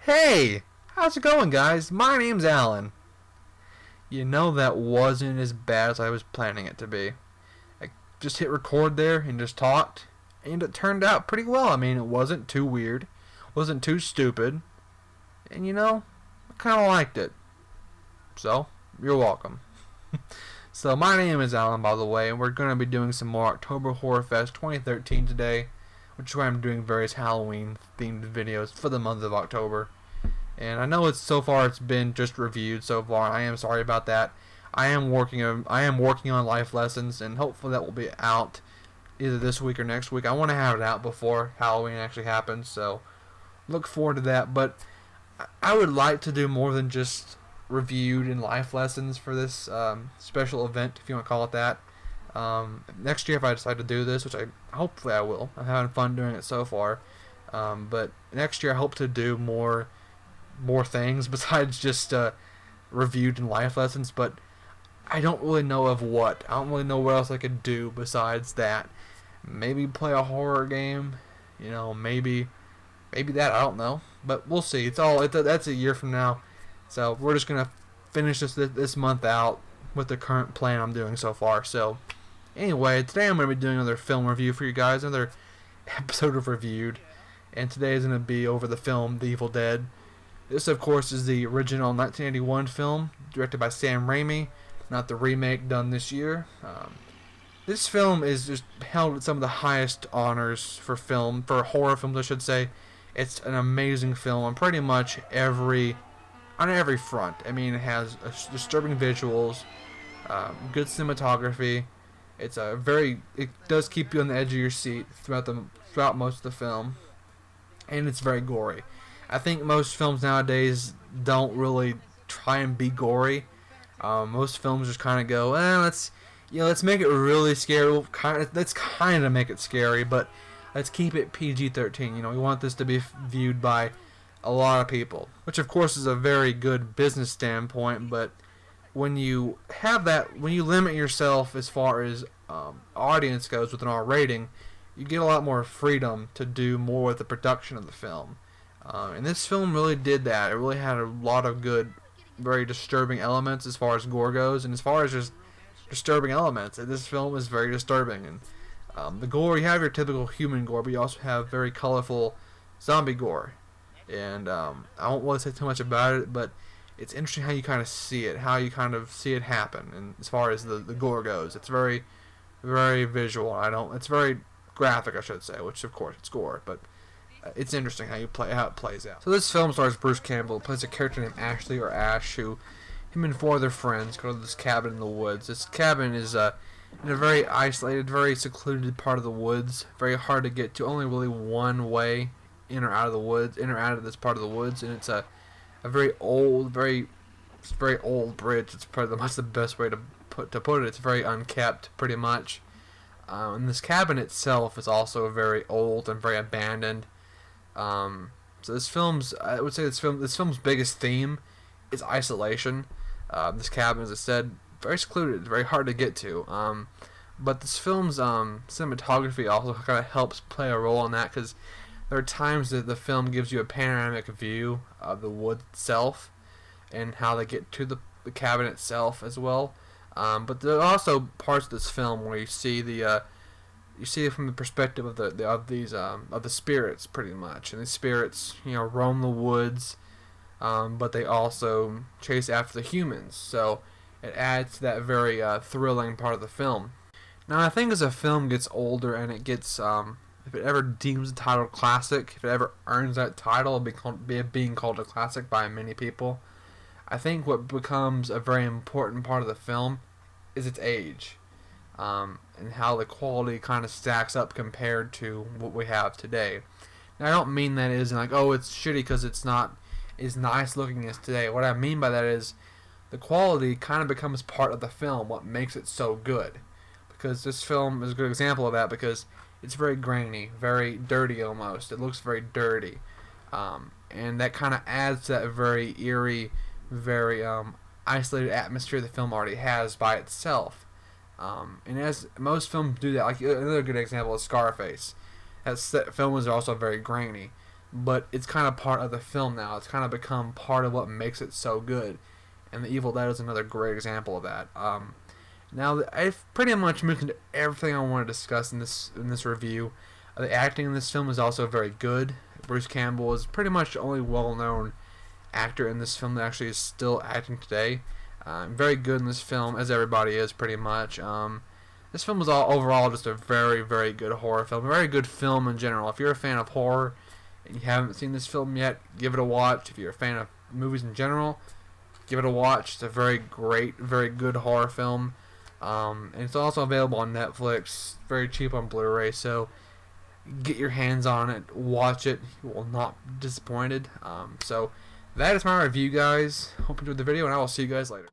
Hey, how's it going, guys? My name's Alan. You know that wasn't as bad as I was planning it to be. I just hit record there and just talked, and it turned out pretty well. I mean, it wasn't too weird, wasn't too stupid, and I kind of liked it. So, you're welcome. So, my name is Alan, by the way, and we're going to be doing some more October Horror Fest 2013 today, which is why I'm doing various Halloween-themed videos for the month of October. And I know it's been just reviewed so far. I am sorry about that. I am working on life lessons, and hopefully that will be out either this week or next week. I want to have it out before Halloween actually happens, so look forward to that. But I would like to do more than just reviewed and life lessons for this special event, if you want to call it that. Next year, if I decide to do this, which hopefully I will. I'm having fun doing it so far. But next year, I hope to do more things besides just reviewed and life lessons. But I don't really know of what. I don't really know what else I could do besides that. Maybe play a horror game. Maybe that. I don't know. But we'll see. That's a year from now. So we're just gonna finish this month out with the current plan I'm doing so far. So anyway, today I'm gonna be doing another film review for you guys, another episode of Reviewed, and today is gonna be over the film The Evil Dead. This, of course, is the original 1981 film directed by Sam Raimi, not the remake done this year. This film is just held at some of the highest honors for horror films, I should say. It's an amazing film on pretty much on every front. I mean, it has disturbing visuals, good cinematography. It does keep you on the edge of your seat throughout most of the film, and it's very gory. I think most films nowadays don't really try and be gory. Most films just kind of go, let's make it really scary. Let's kind of make it scary, but let's keep it PG-13. We want this to be viewed by a lot of people, which of course is a very good business standpoint. But when you limit yourself as far as audience goes with an R rating, you get a lot more freedom to do more with the production of the film. And this film really did that. It really had a lot of good, very disturbing elements as far as gore goes, and as far as just disturbing elements. This film is very disturbing. And the gore, you have your typical human gore, but you also have very colorful zombie gore. And I won't want to say too much about it, but it's interesting how you kind of see it, happen. And as far as the gore goes, it's very, very visual. It's very graphic, I should say, which of course it's gore, but it's interesting how it plays out. So this film stars Bruce Campbell, who plays a character named Ashley or Ash, him and four of their friends go to this cabin in the woods. This cabin is in a very isolated, very secluded part of the woods, very hard to get to, only really one way in or out of this part of the woods, and it's a very old bridge. It's probably that's the best way to put it. It's very unkept, pretty much. And this cabin itself is also very old and very abandoned. So this film's biggest theme is isolation. This cabin, as I said, very secluded, very hard to get to. But this film's cinematography also kind of helps play a role in that, because there are times that the film gives you a panoramic view of the wood itself and how they get to the cabin itself as well. But there are also parts of this film where you see it from the perspective of the spirits, pretty much. And the spirits, roam the woods, but they also chase after the humans. So it adds to that very thrilling part of the film. Now, I think as a film gets older and it gets if it ever deems the title classic, if it ever earns that title of being called a classic by many people, I think what becomes a very important part of the film is its age, and how the quality kind of stacks up compared to what we have today. Now, I don't mean that as in like, oh, it's shitty because it's not as nice looking as today. What I mean by that is the quality kind of becomes part of the film, what makes it so good. Because this film is a good example of that, because it's very grainy, very dirty almost. It looks very dirty. And that kind of adds to that very eerie, very isolated atmosphere the film already has by itself. And as most films do that, like another good example is Scarface. That film was also very grainy. but it's kind of part of the film now. It's kind of become part of what makes it so good. And The Evil Dead is another great example of that. Now, I've pretty much mentioned everything I want to discuss in this review. The acting in this film is also very good. Bruce Campbell is pretty much the only well-known actor in this film that actually is still acting today. Very good in this film, as everybody is pretty much. This film is overall just a very, very good horror film. A very good film in general. If you're a fan of horror and you haven't seen this film yet, give it a watch. If you're a fan of movies in general, give it a watch. It's a very great, very good horror film. And it's also available on Netflix, very cheap on Blu-ray, so get your hands on it, watch it, you will not be disappointed. So that is my review, guys. Hope you enjoyed the video, and I will see you guys later.